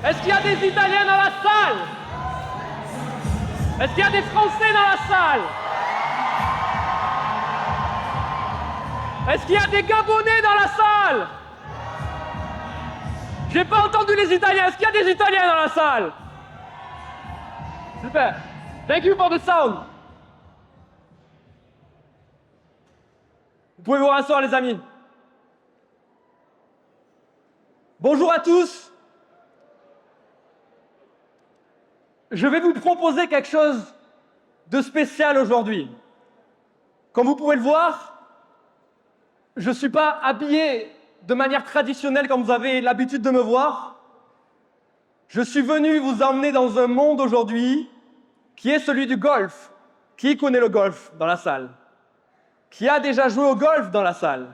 Est-ce qu'il y a des Italiens dans la salle? Est-ce qu'il y a des Français dans la salle? Est-ce qu'il y a des Gabonais dans la salle? J'ai pas entendu les Italiens. Est-ce qu'il y a des Italiens dans la salle? Super. Thank you for the sound. Vous pouvez vous rasseoir, les amis. Bonjour à tous. Je vais vous proposer quelque chose de spécial aujourd'hui. Comme vous pouvez le voir, je ne suis pas habillé de manière traditionnelle comme vous avez l'habitude de me voir. Je suis venu vous emmener dans un monde aujourd'hui qui est celui du golf. Qui connaît le golf dans la salle? Qui a déjà joué au golf dans la salle?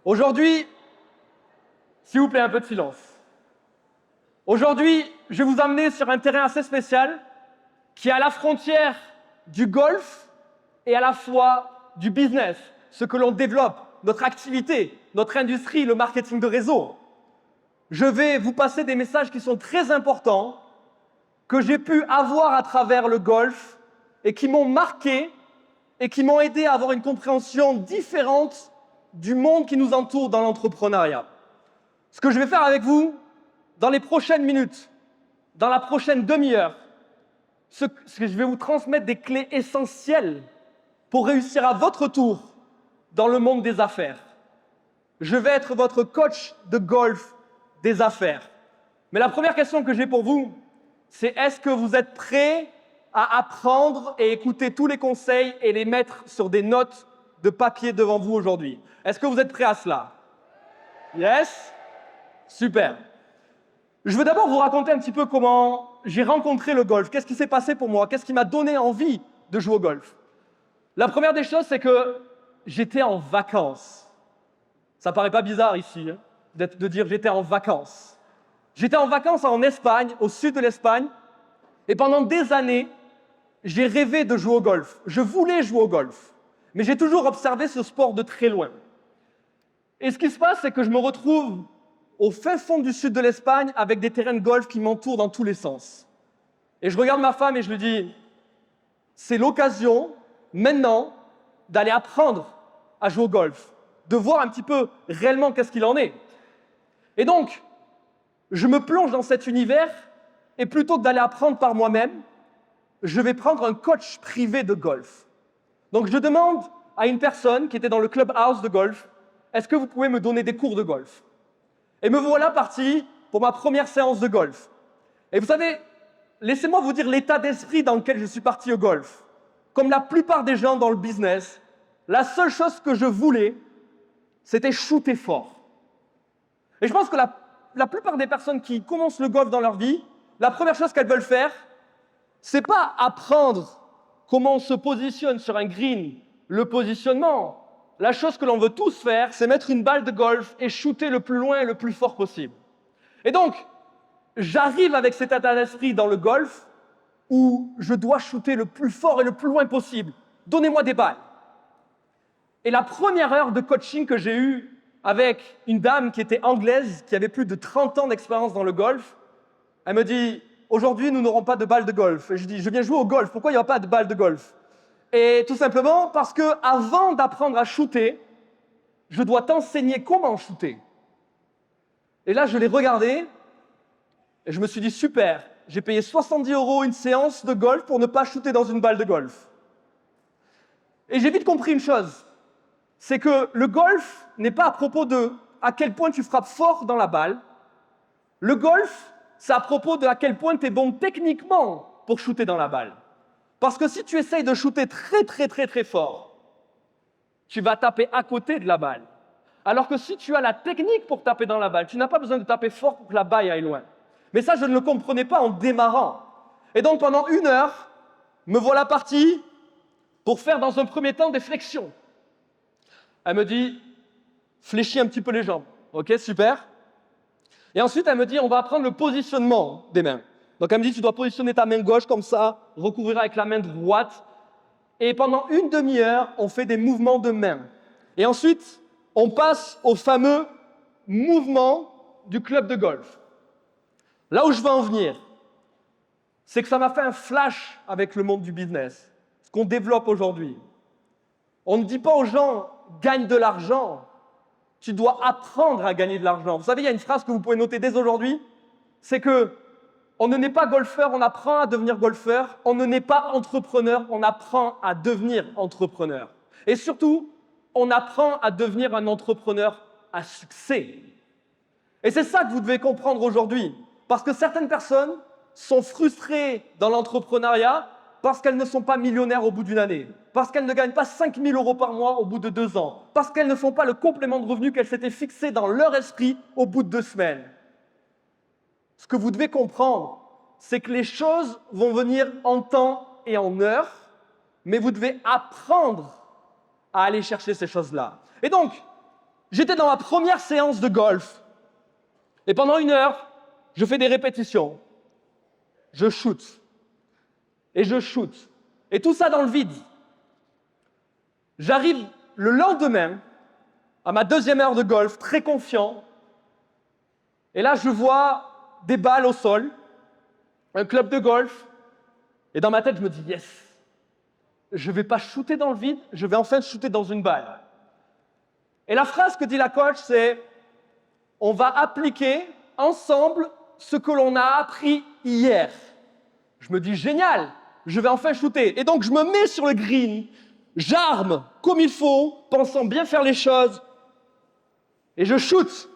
Aujourd'hui, s'il vous plaît, un peu de silence. Aujourd'hui, je vais vous emmener sur un terrain assez spécial qui est à la frontière du golf et à la fois du business, ce que l'on développe, notre activité, notre industrie, le marketing de réseau. Je vais vous passer des messages qui sont très importants, que j'ai pu avoir à travers le golf et qui m'ont marqué et qui m'ont aidé à avoir une compréhension différente du monde qui nous entoure dans l'entrepreneuriat. Ce que je vais faire avec vous, dans les prochaines minutes, dans la prochaine demi-heure, ce que je vais vous transmettre des clés essentielles pour réussir à votre tour dans le monde des affaires. Je vais être votre coach de golf des affaires. Mais la première question que j'ai pour vous, c'est est-ce que vous êtes prêts à apprendre et écouter tous les conseils et les mettre sur des notes de papier devant vous aujourd'hui? Est-ce que vous êtes prêts à cela? Yes? Super. Je veux d'abord vous raconter un petit peu comment j'ai rencontré le golf. Qu'est-ce qui s'est passé pour moi? Qu'est-ce qui m'a donné envie de jouer au golf? La première des choses, c'est que j'étais en vacances. Ça paraît pas bizarre ici, hein, de dire j'étais en vacances. J'étais en vacances en Espagne, au sud de l'Espagne, et pendant des années, j'ai rêvé de jouer au golf. Je voulais jouer au golf, mais j'ai toujours observé ce sport de très loin. Et ce qui se passe, c'est que je me retrouve au fin fond du sud de l'Espagne avec des terrains de golf qui m'entourent dans tous les sens. Et je regarde ma femme et je lui dis, c'est l'occasion, maintenant, d'aller apprendre à jouer au golf, de voir un petit peu réellement qu'est-ce qu'il en est. Et donc, je me plonge dans cet univers et plutôt que d'aller apprendre par moi-même, je vais prendre un coach privé de golf. Donc, je demande à une personne qui était dans le clubhouse de golf, est-ce que vous pouvez me donner des cours de golf? Et me voilà parti pour ma première séance de golf. Et vous savez, laissez-moi vous dire l'état d'esprit dans lequel je suis parti au golf. Comme la plupart des gens dans le business, la seule chose que je voulais, c'était shooter fort. Et je pense que la plupart des personnes qui commencent le golf dans leur vie, la première chose qu'elles veulent faire, c'est pas apprendre comment on se positionne sur un green, le positionnement. La chose que l'on veut tous faire, c'est mettre une balle de golf et shooter le plus loin et le plus fort possible. Et donc, j'arrive avec cet état d'esprit dans le golf où je dois shooter le plus fort et le plus loin possible. Donnez-moi des balles. Et la première heure de coaching que j'ai eue avec une dame qui était anglaise, qui avait plus de 30 ans d'expérience dans le golf, elle me dit « Aujourd'hui, nous n'aurons pas de balles de golf. » Et je dis « Je viens jouer au golf. Pourquoi il n'y aura pas de balles de golf ?» Et tout simplement parce que avant d'apprendre à shooter, je dois t'enseigner comment shooter. Et là, je l'ai regardé et je me suis dit super, j'ai payé 70 € une séance de golf pour ne pas shooter dans une balle de golf. Et j'ai vite compris une chose, c'est que le golf n'est pas à propos de à quel point tu frappes fort dans la balle. Le golf, c'est à propos de à quel point tu es bon techniquement pour shooter dans la balle. Parce que si tu essayes de shooter très fort, tu vas taper à côté de la balle. Alors que si tu as la technique pour taper dans la balle, tu n'as pas besoin de taper fort pour que la balle aille loin. Mais ça, je ne le comprenais pas en démarrant. Et donc, pendant 1 heure, me voilà parti pour faire dans un premier temps des flexions. Elle me dit, fléchis un petit peu les jambes. Ok, super. Et ensuite, elle me dit, on va apprendre le positionnement des mains. Donc, elle me dit, tu dois positionner ta main gauche comme ça, recouvrir avec la main droite. Et pendant 1 demi-heure, on fait des mouvements de main. Et ensuite, on passe au fameux mouvement du club de golf. Là où je veux en venir, c'est que ça m'a fait un flash avec le monde du business, ce qu'on développe aujourd'hui. On ne dit pas aux gens « gagne de l'argent », tu dois apprendre à gagner de l'argent. Vous savez, il y a une phrase que vous pouvez noter dès aujourd'hui, c'est que on ne naît pas golfeur, on apprend à devenir golfeur. On ne naît pas entrepreneur, on apprend à devenir entrepreneur. Et surtout, on apprend à devenir un entrepreneur à succès. Et c'est ça que vous devez comprendre aujourd'hui. Parce que certaines personnes sont frustrées dans l'entrepreneuriat parce qu'elles ne sont pas millionnaires au bout d'une année, parce qu'elles ne gagnent pas 5 000 € par mois au bout de 2 ans, parce qu'elles ne font pas le complément de revenus qu'elles s'étaient fixé dans leur esprit au bout de 2 semaines. Ce que vous devez comprendre, c'est que les choses vont venir en temps et en heure, mais vous devez apprendre à aller chercher ces choses-là. Et donc, j'étais dans ma première séance de golf, et pendant 1 heure, je fais des répétitions. Je shoot. Et je shoot. Et tout ça dans le vide. J'arrive le lendemain, à ma 2e heure de golf, très confiant, et là, je vois des balles au sol, un club de golf, et dans ma tête, je me dis « Yes !» Je ne vais pas shooter dans le vide, je vais enfin shooter dans une balle. Et la phrase que dit la coach, c'est « On va appliquer ensemble ce que l'on a appris hier. » Je me dis « Génial, je vais enfin shooter. » Et donc, je me mets sur le green, j'arme comme il faut, pensant bien faire les choses, et je shoot.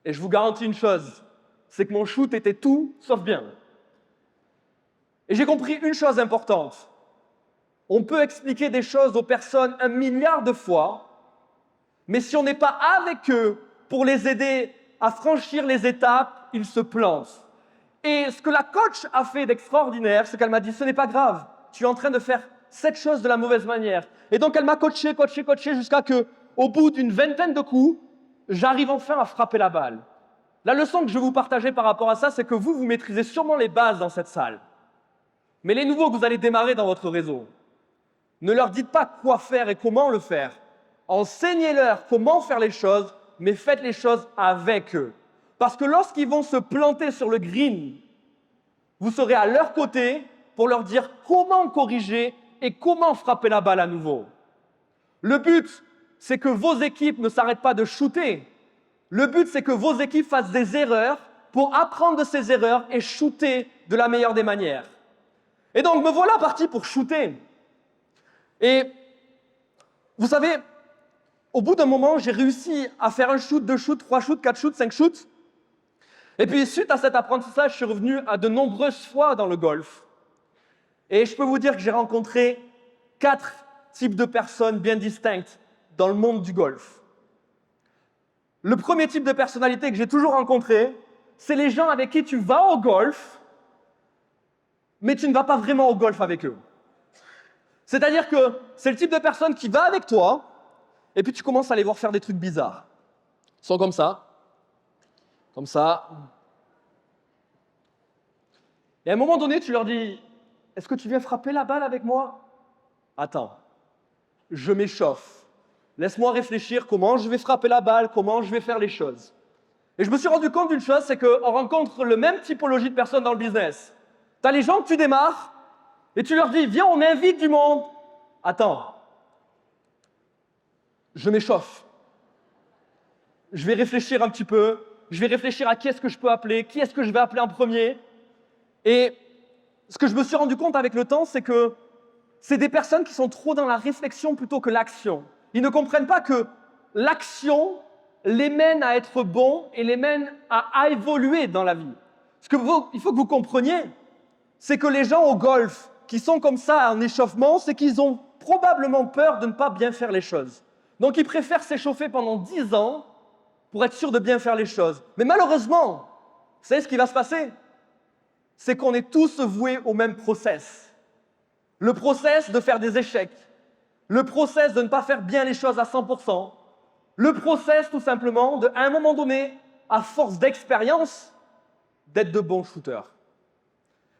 Et je vous garantis une chose, c'est que mon shoot était tout sauf bien. Et j'ai compris une chose importante. On peut expliquer des choses aux personnes 1 milliard de fois, mais si on n'est pas avec eux pour les aider à franchir les étapes, ils se plantent. Et ce que la coach a fait d'extraordinaire, c'est qu'elle m'a dit « Ce n'est pas grave, tu es en train de faire cette chose de la mauvaise manière. » Et donc elle m'a coaché jusqu'à que, au bout d'une 20aine de coups, j'arrive enfin à frapper la balle. La leçon que je vais vous partager par rapport à ça, c'est que vous maîtrisez sûrement les bases dans cette salle. Mais les nouveaux que vous allez démarrer dans votre réseau, ne leur dites pas quoi faire et comment le faire. Enseignez-leur comment faire les choses, mais faites les choses avec eux. Parce que lorsqu'ils vont se planter sur le green, vous serez à leur côté pour leur dire comment corriger et comment frapper la balle à nouveau. Le but, c'est que vos équipes ne s'arrêtent pas de shooter. Le but, c'est que vos équipes fassent des erreurs pour apprendre de ces erreurs et shooter de la meilleure des manières. Et donc, me voilà parti pour shooter. Et vous savez, au bout d'un moment, j'ai réussi à faire 1 shoot, 2 shoots, 3 shoots, 4 shoots, 5 shoots. Et puis, suite à cet apprentissage, je suis revenu à de nombreuses fois dans le golf. Et je peux vous dire que j'ai rencontré 4 types de personnes bien distinctes dans le monde du golf. Le premier type de personnalité que j'ai toujours rencontré, c'est les gens avec qui tu vas au golf, mais tu ne vas pas vraiment au golf avec eux. C'est-à-dire que c'est le type de personne qui va avec toi, et puis tu commences à les voir faire des trucs bizarres. Ils sont comme ça. Et à un moment donné, tu leur dis « Est-ce que tu viens frapper la balle avec moi ?»« Attends, je m'échauffe. Laisse-moi réfléchir comment je vais frapper la balle, comment je vais faire les choses. » Et je me suis rendu compte d'une chose, c'est qu'on rencontre le même typologie de personnes dans le business. Tu as les gens que tu démarres, et tu leur dis « Viens, on invite du monde. » Attends, je m'échauffe. Je vais réfléchir un petit peu. Je vais réfléchir à qui est-ce que je peux appeler, qui est-ce que je vais appeler en premier. Et ce que je me suis rendu compte avec le temps, c'est que c'est des personnes qui sont trop dans la réflexion plutôt que l'action. Ils ne comprennent pas que l'action les mène à être bons et les mène à évoluer dans la vie. Il faut que vous compreniez, c'est que les gens au golf qui sont comme ça en échauffement, c'est qu'ils ont probablement peur de ne pas bien faire les choses. Donc ils préfèrent s'échauffer pendant 10 ans pour être sûrs de bien faire les choses. Mais malheureusement, vous savez ce qui va se passer? C'est qu'on est tous voués au même process. Le process de faire des échecs. Le process de ne pas faire bien les choses à 100%. Le process, tout simplement, à un moment donné, à force d'expérience, d'être de bons shooters.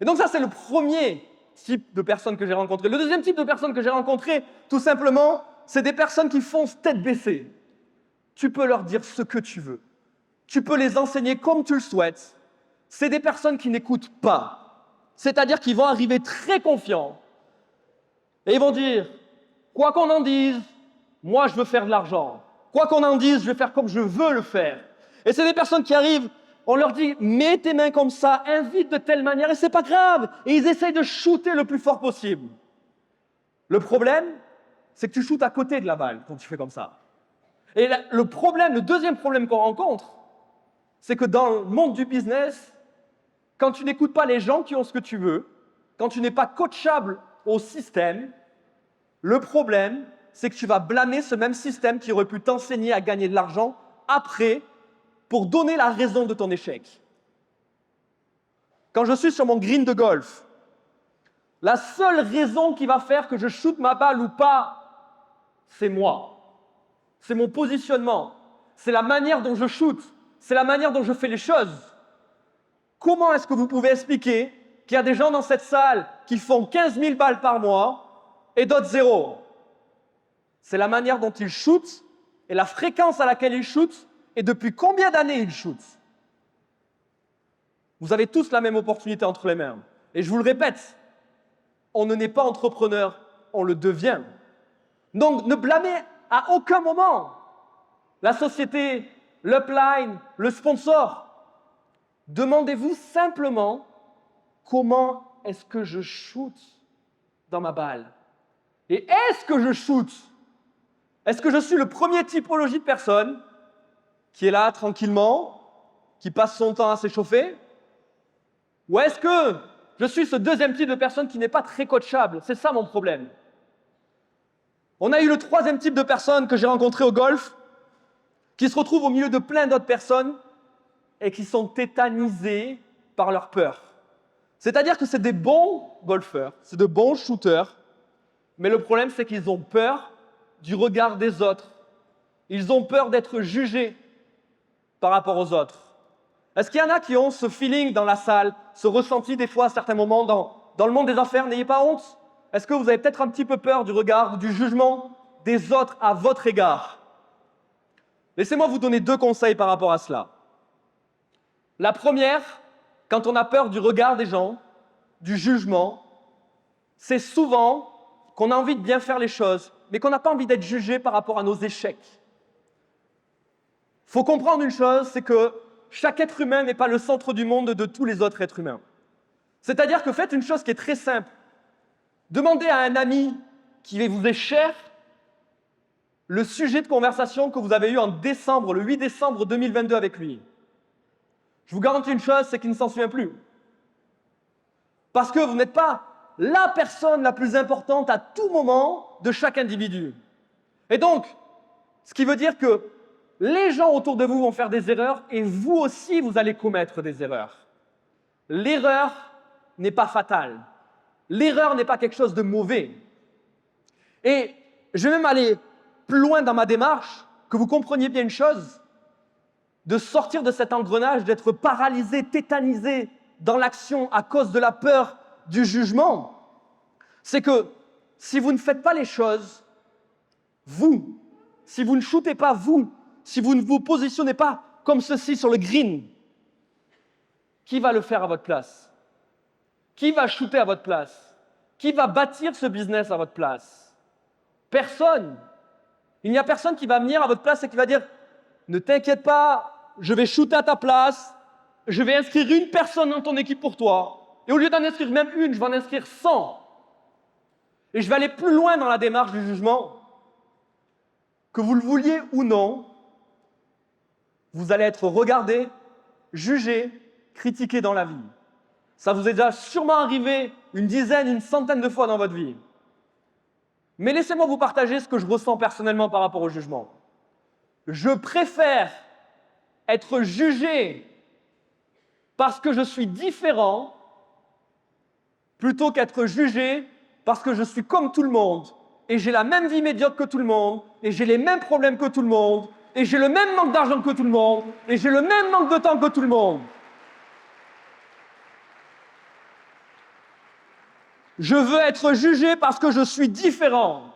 Et donc ça, c'est le premier type de personnes que j'ai rencontré. Le deuxième type de personnes que j'ai rencontré, tout simplement, c'est des personnes qui foncent tête baissée. Tu peux leur dire ce que tu veux. Tu peux les enseigner comme tu le souhaites. c'est des personnes qui n'écoutent pas. C'est-à-dire qu'ils vont arriver très confiants et ils vont dire « Quoi qu'on en dise, moi je veux faire de l'argent. Quoi qu'on en dise, je vais faire comme je veux le faire. » Et c'est des personnes qui arrivent, on leur dit « Mets tes mains comme ça, invite de telle manière et c'est pas grave. » Et ils essayent de shooter le plus fort possible. Le problème, c'est que tu shootes à côté de la balle quand tu fais comme ça. Et le deuxième problème qu'on rencontre, c'est que dans le monde du business, quand tu n'écoutes pas les gens qui ont ce que tu veux, quand tu n'es pas coachable au système, le problème, c'est que tu vas blâmer ce même système qui aurait pu t'enseigner à gagner de l'argent après pour donner la raison de ton échec. Quand je suis sur mon green de golf, la seule raison qui va faire que je shoote ma balle ou pas, c'est moi. C'est mon positionnement. C'est la manière dont je shoot. C'est la manière dont je fais les choses. Comment est-ce que vous pouvez expliquer qu'il y a des gens dans cette salle qui font 15 000 balles par mois et d'autres zéro? C'est la manière dont ils shootent et la fréquence à laquelle ils shootent et depuis combien d'années ils shootent. Vous avez tous la même opportunité entre les mains. Et je vous le répète, on ne naît pas entrepreneur, on le devient. Donc ne blâmez à aucun moment la société, l'upline, le sponsor. Demandez-vous simplement comment est-ce que je shoot dans ma balle? Et est-ce que je shoot? Est-ce que je suis le premier typologie de personne qui est là tranquillement, qui passe son temps à s'échauffer? Ou est-ce que je suis ce deuxième type de personne qui n'est pas très coachable? C'est ça mon problème. On a eu le troisième type de personne que j'ai rencontré au golf, qui se retrouve au milieu de plein d'autres personnes et qui sont tétanisés par leur peur. C'est-à-dire que c'est des bons golfeurs, c'est de bons shooters, mais le problème c'est qu'ils ont peur du regard des autres. Ils ont peur d'être jugés par rapport aux autres. Est-ce qu'il y en a qui ont ce feeling dans la salle, ce ressenti des fois à certains moments dans le monde des affaires? N'ayez pas honte. Est-ce que vous avez peut-être un petit peu peur du regard ou du jugement des autres à votre égard? Laissez-moi vous donner 2 conseils par rapport à cela. La première, quand on a peur du regard des gens, du jugement, c'est souvent qu'on a envie de bien faire les choses, mais qu'on n'a pas envie d'être jugé par rapport à nos échecs. Il faut comprendre une chose, c'est que chaque être humain n'est pas le centre du monde de tous les autres êtres humains. C'est-à-dire que faites une chose qui est très simple. Demandez à un ami qui vous est cher le sujet de conversation que vous avez eu en décembre, le 8 décembre 2022 avec lui. Je vous garantis une chose, c'est qu'il ne s'en souvient plus. Parce que vous n'êtes pas la personne la plus importante à tout moment de chaque individu. Et donc, ce qui veut dire que les gens autour de vous vont faire des erreurs et vous aussi, vous allez commettre des erreurs. L'erreur n'est pas fatale. L'erreur n'est pas quelque chose de mauvais. Et je vais même aller plus loin dans ma démarche, que vous compreniez bien une chose, de sortir de cet engrenage, d'être paralysé, tétanisé dans l'action à cause de la peur du jugement, c'est que si vous ne faites pas les choses, vous, si vous ne shootez pas vous, si vous ne vous positionnez pas comme ceci sur le green, qui va le faire à votre place? Qui va shooter à votre place? Qui va bâtir ce business à votre place? Personne. Il n'y a personne qui va venir à votre place et qui va dire « Ne t'inquiète pas, je vais shooter à ta place, je vais inscrire une personne dans ton équipe pour toi. Et au lieu d'en inscrire même une, je vais en inscrire 100. Et je vais aller plus loin dans la démarche du jugement. Que vous le vouliez ou non, vous allez être regardé, jugé, critiqué dans la vie. Ça vous est déjà sûrement arrivé une dizaine, une centaine de fois dans votre vie. Mais laissez-moi vous partager ce que je ressens personnellement par rapport au jugement. Je préfère être jugé parce que je suis différent plutôt qu'être jugé parce que je suis comme tout le monde et j'ai la même vie médiocre que tout le monde et j'ai les mêmes problèmes que tout le monde et j'ai le même manque d'argent que tout le monde et j'ai le même manque de temps que tout le monde. Je veux être jugé parce que je suis différent.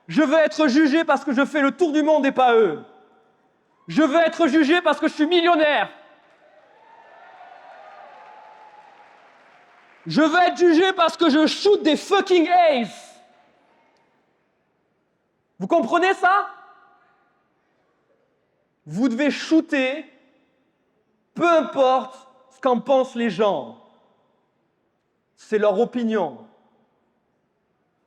Je veux être jugé parce que je fais le tour du monde et pas eux. Je veux être jugé parce que je suis millionnaire. Je veux être jugé parce que je shoot des fucking aces. Vous comprenez ça? Vous devez shooter, peu importe ce qu'en pensent les gens. C'est leur opinion.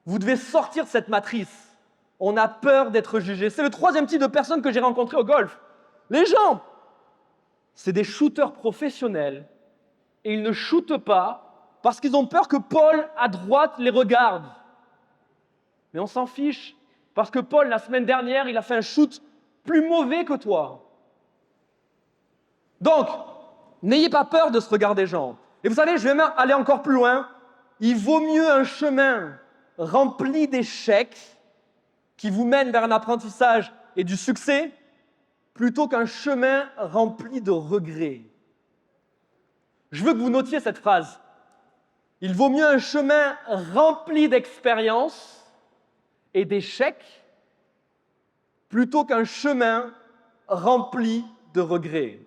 Vous devez sortir de cette matrice. On a peur d'être jugé. C'est le troisième type de personnes que j'ai rencontré au golf. Les gens, c'est des shooters professionnels et ils ne shootent pas parce qu'ils ont peur que Paul, à droite, les regarde. Mais on s'en fiche, parce que Paul, la semaine dernière, il a fait un shoot plus mauvais que toi. Donc, n'ayez pas peur de ce regard des gens. Et vous savez, je vais même aller encore plus loin. Il vaut mieux un chemin rempli d'échecs qui vous mène vers un apprentissage et du succès, plutôt qu'un chemin rempli de regrets. Je veux que vous notiez cette phrase. Il vaut mieux un chemin rempli d'expériences et d'échecs plutôt qu'un chemin rempli de regrets.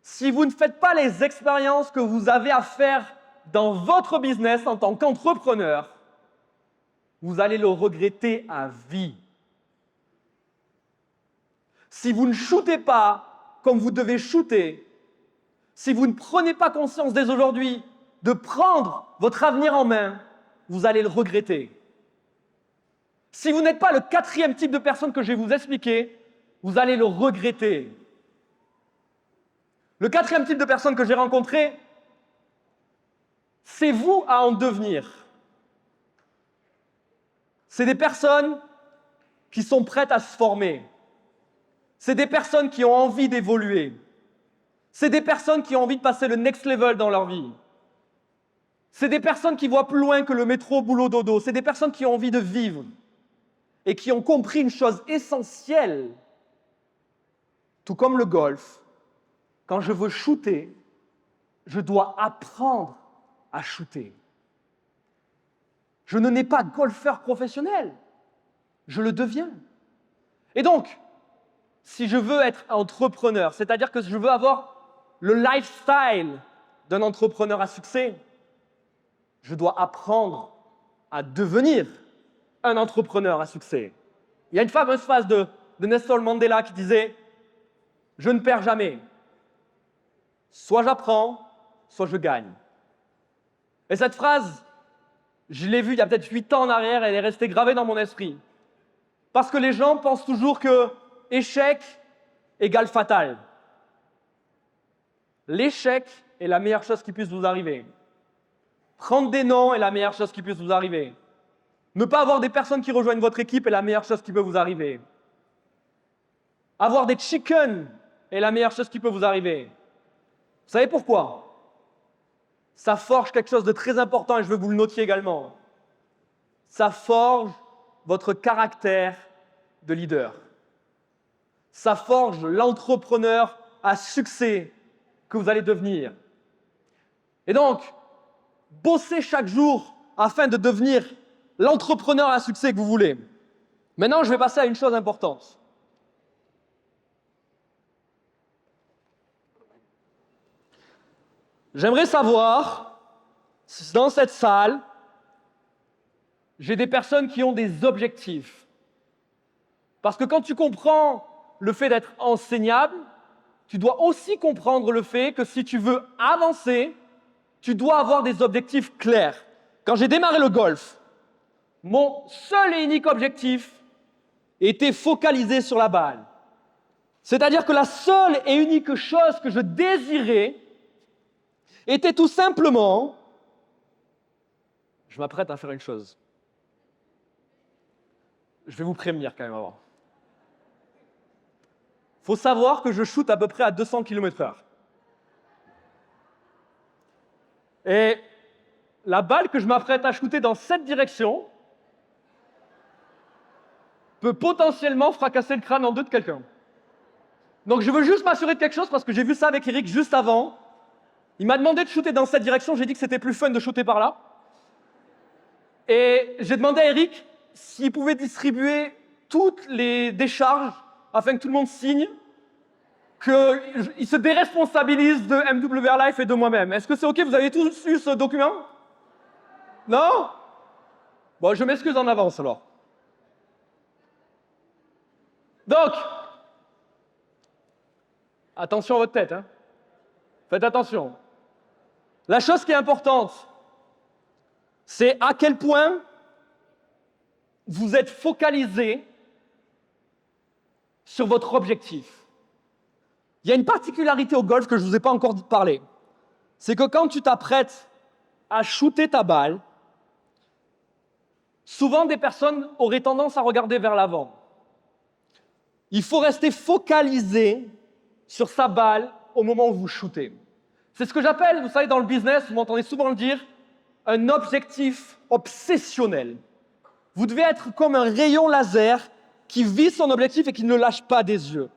Si vous ne faites pas les expériences que vous avez à faire dans votre business en tant qu'entrepreneur, vous allez le regretter à vie. Si vous ne shootez pas comme vous devez shooter, si vous ne prenez pas conscience dès aujourd'hui de prendre votre avenir en main, vous allez le regretter. Si vous n'êtes pas le quatrième type de personne que je vais vous expliquer, vous allez le regretter. Le quatrième type de personne que j'ai rencontré, c'est vous à en devenir. C'est des personnes qui sont prêtes à se former. C'est des personnes qui ont envie d'évoluer. C'est des personnes qui ont envie de passer le next level dans leur vie. C'est des personnes qui voient plus loin que le métro, boulot, dodo. C'est des personnes qui ont envie de vivre et qui ont compris une chose essentielle. Tout comme le golf, quand je veux shooter, je dois apprendre à shooter. Je ne n'ai pas golfeur professionnel, je le deviens. Et donc, si je veux être entrepreneur, c'est-à-dire que je veux avoir le lifestyle d'un entrepreneur à succès, je dois apprendre à devenir un entrepreneur à succès. Il y a une fameuse phrase de Nelson Mandela qui disait « Je ne perds jamais. Soit j'apprends, soit je gagne. » Et cette phrase, je l'ai vue il y a peut-être 8 ans en arrière, elle est restée gravée dans mon esprit. Parce que les gens pensent toujours que échec égale fatal. L'échec est la meilleure chose qui puisse vous arriver. Prendre des noms est la meilleure chose qui puisse vous arriver. Ne pas avoir des personnes qui rejoignent votre équipe est la meilleure chose qui peut vous arriver. Avoir des chickens est la meilleure chose qui peut vous arriver. Vous savez pourquoi? Ça forge quelque chose de très important et je veux que vous le notiez également. Ça forge votre caractère de leader. Ça forge l'entrepreneur à succès que vous allez devenir. Et donc, bossez chaque jour afin de devenir l'entrepreneur à succès que vous voulez. Maintenant, je vais passer à une chose importante. J'aimerais savoir, si dans cette salle, j'ai des personnes qui ont des objectifs. Parce que quand tu comprends le fait d'être enseignable, tu dois aussi comprendre le fait que si tu veux avancer, tu dois avoir des objectifs clairs. Quand j'ai démarré le golf, mon seul et unique objectif était focalisé sur la balle. C'est-à-dire que la seule et unique chose que je désirais était tout simplement, je m'apprête à faire une chose. Je vais vous prévenir quand même avant. Il faut savoir que je shoote à peu près à 200 km/h. Et la balle que je m'apprête à shooter dans cette direction peut potentiellement fracasser le crâne en deux de quelqu'un. Donc je veux juste m'assurer de quelque chose parce que j'ai vu ça avec Eric juste avant. Il m'a demandé de shooter dans cette direction, j'ai dit que c'était plus fun de shooter par là. Et j'ai demandé à Eric s'il pouvait distribuer toutes les décharges afin que tout le monde signe. qu'il se déresponsabilise de MWR Life et de moi-même. Est-ce que c'est OK? Vous avez tous eu ce document? Non? Bon, je m'excuse en avance alors. Donc, attention à votre tête, hein. Faites attention. La chose qui est importante, c'est à quel point vous êtes focalisé sur votre objectif. Il y a une particularité au golf que je ne vous ai pas encore parlé. C'est que quand tu t'apprêtes à shooter ta balle, souvent des personnes auraient tendance à regarder vers l'avant. Il faut rester focalisé sur sa balle au moment où vous shootez. C'est ce que j'appelle, vous savez, dans le business, vous m'entendez souvent le dire, un objectif obsessionnel. Vous devez être comme un rayon laser qui vise son objectif et qui ne le lâche pas des yeux.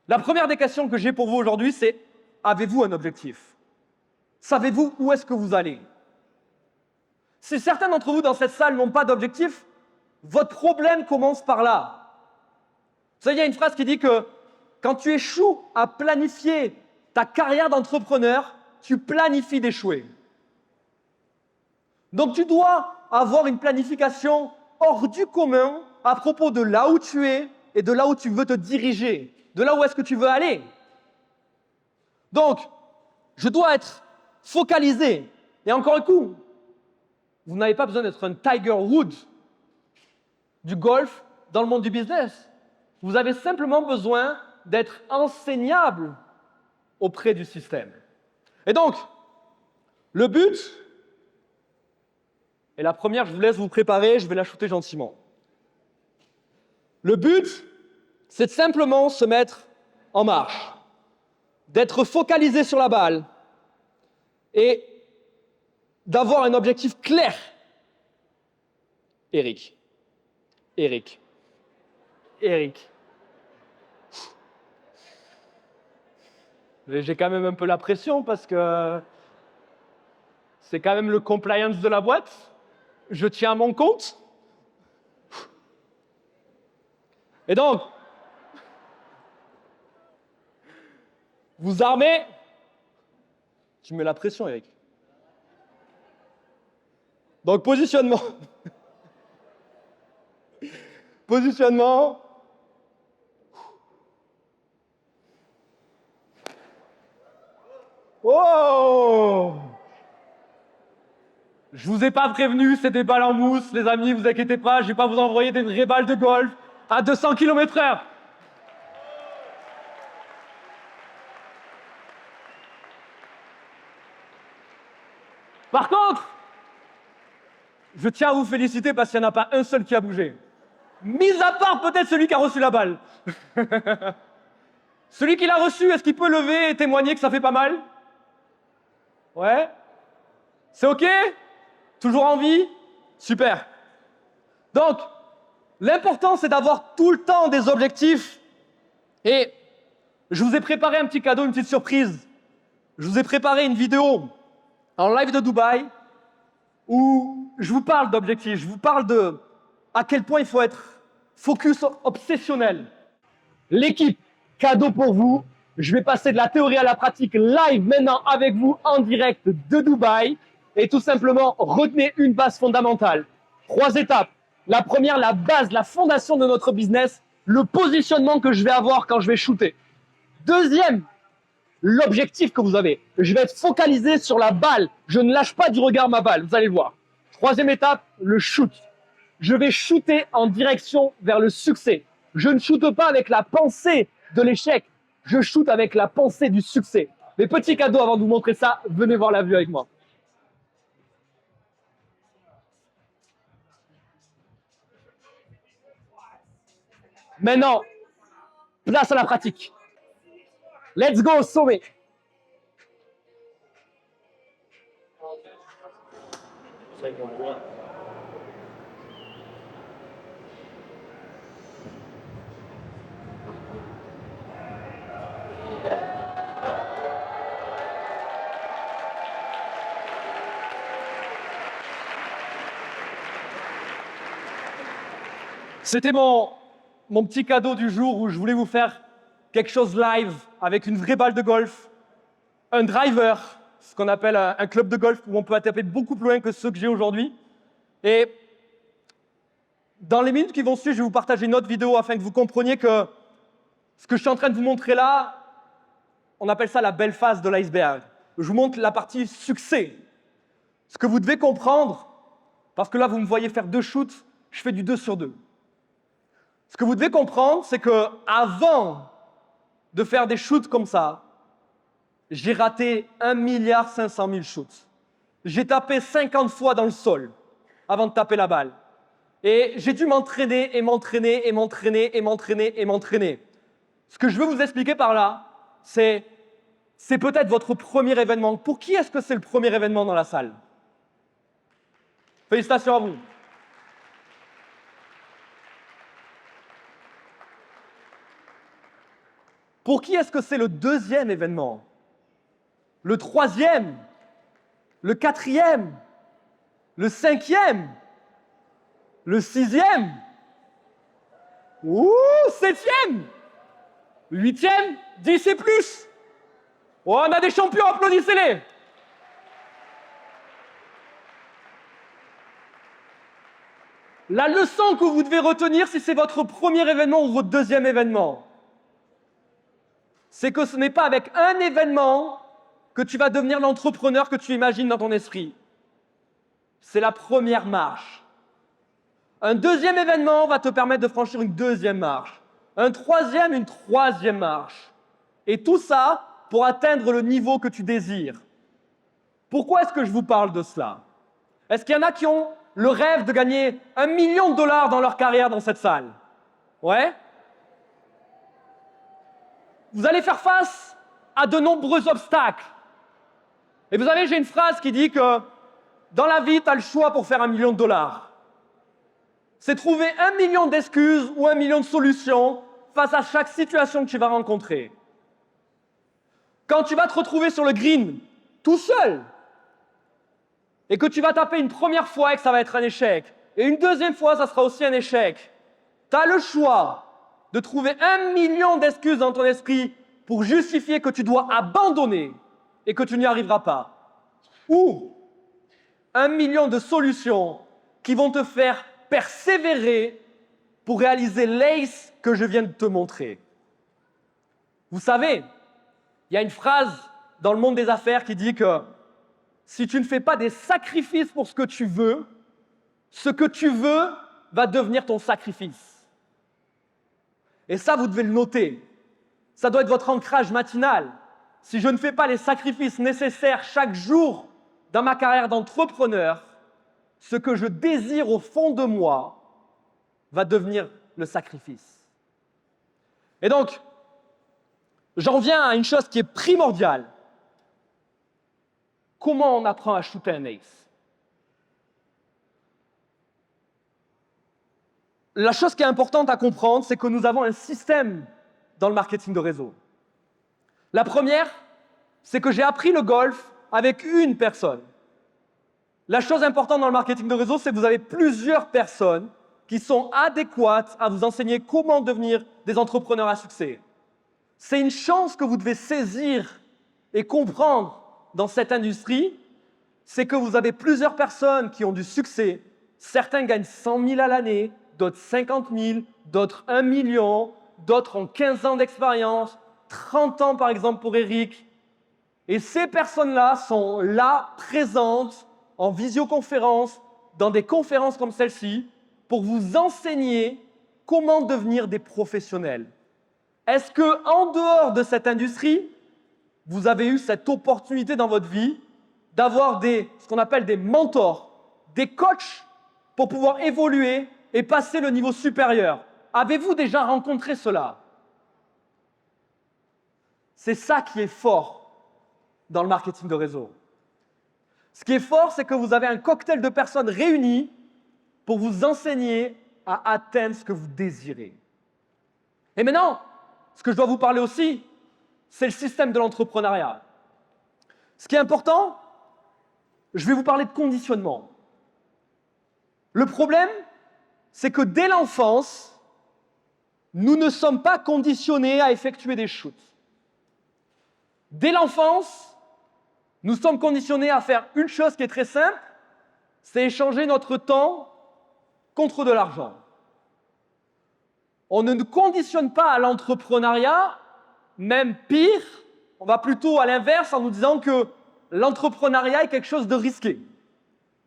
La première des questions que j'ai pour vous aujourd'hui, c'est: avez-vous un objectif? Savez-vous où est-ce que vous allez? Si certains d'entre vous dans cette salle n'ont pas d'objectif, votre problème commence par là. Vous savez, il y a une phrase qui dit que quand tu échoues à planifier ta carrière d'entrepreneur, tu planifies d'échouer. Donc tu dois avoir une planification hors du commun à propos de là où tu es et de là où tu veux te diriger, de là où est-ce que tu veux aller. Donc, je dois être focalisé. Et encore un coup, vous n'avez pas besoin d'être un Tiger Woods du golf dans le monde du business. Vous avez simplement besoin d'être enseignable auprès du système. Et donc, le but, et la première, je vous laisse vous préparer, je vais la shooter gentiment. Le but, c'est de simplement se mettre en marche, d'être focalisé sur la balle et d'avoir un objectif clair. Eric. J'ai quand même un peu la pression parce que c'est quand même le compliance de la boîte. Je tiens à mon compte. Et donc, vous armez. Tu mets la pression, Eric. Donc, positionnement. Positionnement. Oh! Je vous ai pas prévenu, c'est des balles en mousse, les amis, vous inquiétez pas, je vais pas vous envoyer des vraies balles de golf à 200 km/h. Par contre, je tiens à vous féliciter parce qu'il n'y en a pas un seul qui a bougé. Mis à part peut-être celui qui a reçu la balle. Celui qui l'a reçu, est-ce qu'il peut lever et témoigner que ça fait pas mal? Ouais? C'est OK? Toujours en vie? Super. Donc, l'important, c'est d'avoir tout le temps des objectifs. Et je vous ai préparé un petit cadeau, une petite surprise. Je vous ai préparé une vidéo en live de Dubaï où je vous parle d'objectifs, je vous parle de à quel point il faut être focus obsessionnel. L'équipe, cadeau pour vous. Je vais passer de la théorie à la pratique live maintenant avec vous en direct de Dubaï. Et tout simplement, retenez une base fondamentale. 3 étapes. La première, la base, la fondation de notre business, le positionnement que je vais avoir quand je vais shooter. Deuxième, l'objectif que vous avez. Je vais être focalisé sur la balle. Je ne lâche pas du regard ma balle, vous allez le voir. Troisième étape, le shoot. Je vais shooter en direction vers le succès. Je ne shoote pas avec la pensée de l'échec. Je shoot avec la pensée du succès. Les petits cadeaux avant de vous montrer ça, venez voir la vue avec moi. Maintenant, place à la pratique. Let's go, sommet. C'était mon petit cadeau du jour où je voulais vous faire quelque chose live avec une vraie balle de golf, un driver, ce qu'on appelle un club de golf où on peut taper beaucoup plus loin que ceux que j'ai aujourd'hui. Et dans les minutes qui vont suivre, je vais vous partager une autre vidéo afin que vous compreniez que ce que je suis en train de vous montrer là, on appelle ça la belle face de l'iceberg. Je vous montre la partie succès. Ce que vous devez comprendre, parce que là, vous me voyez faire 2 shoots, je fais du 2 sur 2. Ce que vous devez comprendre, c'est qu'avant de faire des shoots comme ça, j'ai raté 1,5 milliard shoots. J'ai tapé 50 fois dans le sol avant de taper la balle. Et j'ai dû m'entraîner et m'entraîner et m'entraîner et m'entraîner et m'entraîner. Ce que je veux vous expliquer par là, c'est peut-être votre premier événement. Pour qui est-ce que c'est le premier événement dans la salle? Félicitations à vous. Pour qui est-ce que c'est le deuxième événement? Le troisième? Le quatrième? Le cinquième? Le sixième? Ouh, septième? Huitième? 10 et plus? Oh, on a des champions, applaudissez-les! La leçon que vous devez retenir, si c'est votre premier événement ou votre deuxième événement, c'est que ce n'est pas avec un événement que tu vas devenir l'entrepreneur que tu imagines dans ton esprit. C'est la première marche. Un deuxième événement va te permettre de franchir une deuxième marche. Un troisième, une troisième marche. Et tout ça pour atteindre le niveau que tu désires. Pourquoi est-ce que je vous parle de cela? Est-ce qu'il y en a qui ont le rêve de gagner $1 million dans leur carrière dans cette salle? Ouais? Vous allez faire face à de nombreux obstacles. Et vous savez, j'ai une phrase qui dit que dans la vie, tu as le choix pour faire $1 million. C'est trouver 1 million d'excuses ou 1 million de solutions face à chaque situation que tu vas rencontrer. Quand tu vas te retrouver sur le green, tout seul, et que tu vas taper une première fois et que ça va être un échec, et une deuxième fois, ça sera aussi un échec, tu as le choix de trouver 1 million d'excuses dans ton esprit pour justifier que tu dois abandonner et que tu n'y arriveras pas. Ou 1 million de solutions qui vont te faire persévérer pour réaliser l'ace que je viens de te montrer. Vous savez, il y a une phrase dans le monde des affaires qui dit que si tu ne fais pas des sacrifices pour ce que tu veux va devenir ton sacrifice. Et ça, vous devez le noter. Ça doit être votre ancrage matinal. Si je ne fais pas les sacrifices nécessaires chaque jour dans ma carrière d'entrepreneur, ce que je désire au fond de moi va devenir le sacrifice. Et donc, j'en viens à une chose qui est primordiale. Comment on apprend à shooter un ace? La chose qui est importante à comprendre, c'est que nous avons un système dans le marketing de réseau. La première, c'est que j'ai appris le golf avec une personne. La chose importante dans le marketing de réseau, c'est que vous avez plusieurs personnes qui sont adéquates à vous enseigner comment devenir des entrepreneurs à succès. C'est une chance que vous devez saisir et comprendre dans cette industrie, c'est que vous avez plusieurs personnes qui ont du succès. Certains gagnent 100 000 à l'année, d'autres 50 000, d'autres 1 million, d'autres ont 15 ans d'expérience, 30 ans par exemple pour Eric. Et ces personnes-là sont là, présentes, en visioconférence, dans des conférences comme celle-ci, pour vous enseigner comment devenir des professionnels. Est-ce qu'en dehors de cette industrie, vous avez eu cette opportunité dans votre vie d'avoir ce qu'on appelle des mentors, des coachs pour pouvoir évoluer et passer le niveau supérieur? Avez-vous déjà rencontré cela? C'est ça qui est fort dans le marketing de réseau. Ce qui est fort, c'est que vous avez un cocktail de personnes réunies pour vous enseigner à atteindre ce que vous désirez. Et maintenant, ce que je dois vous parler aussi, c'est le système de l'entrepreneuriat. Ce qui est important, je vais vous parler de conditionnement. Le problème, c'est que dès l'enfance, nous ne sommes pas conditionnés à effectuer des shoots. Dès l'enfance, nous sommes conditionnés à faire une chose qui est très simple, c'est échanger notre temps contre de l'argent. On ne nous conditionne pas à l'entrepreneuriat, même pire, on va plutôt à l'inverse en nous disant que l'entrepreneuriat est quelque chose de risqué.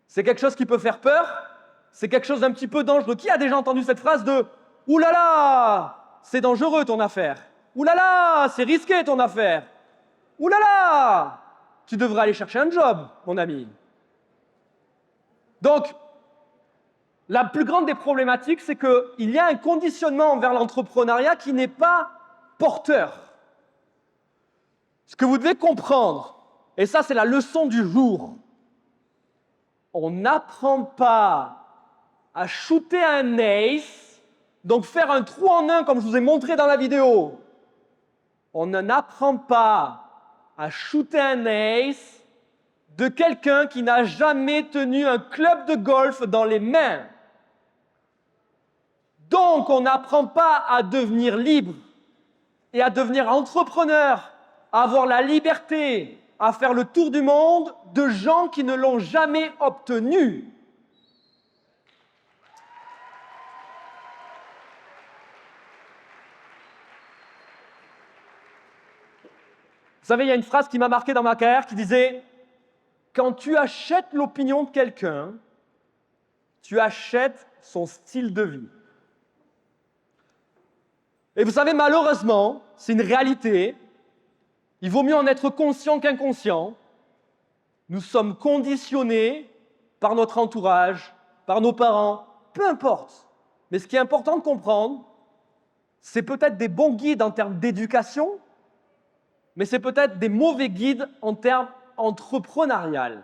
C'est quelque chose qui peut faire peur, c'est quelque chose d'un petit peu dangereux. Qui a déjà entendu cette phrase de « Ouh là là, c'est dangereux ton affaire. Ouh là là, c'est risqué ton affaire. Ouh là là, tu devrais aller chercher un job, mon ami. » Donc, la plus grande des problématiques, c'est qu'il y a un conditionnement envers l'entrepreneuriat qui n'est pas porteur. Ce que vous devez comprendre, et ça c'est la leçon du jour, on n'apprend pas à shooter un ace, donc faire un trou en un comme je vous ai montré dans la vidéo. On n'apprend pas à shooter un ace de quelqu'un qui n'a jamais tenu un club de golf dans les mains. Donc, on n'apprend pas à devenir libre et à devenir entrepreneur, à avoir la liberté, à faire le tour du monde de gens qui ne l'ont jamais obtenu. Vous savez, il y a une phrase qui m'a marqué dans ma carrière qui disait « Quand tu achètes l'opinion de quelqu'un, tu achètes son style de vie. » Et vous savez, malheureusement, c'est une réalité, il vaut mieux en être conscient qu'inconscient. Nous sommes conditionnés par notre entourage, par nos parents, peu importe. Mais ce qui est important de comprendre, c'est peut-être des bons guides en termes d'éducation, mais c'est peut-être des mauvais guides en termes entrepreneurial,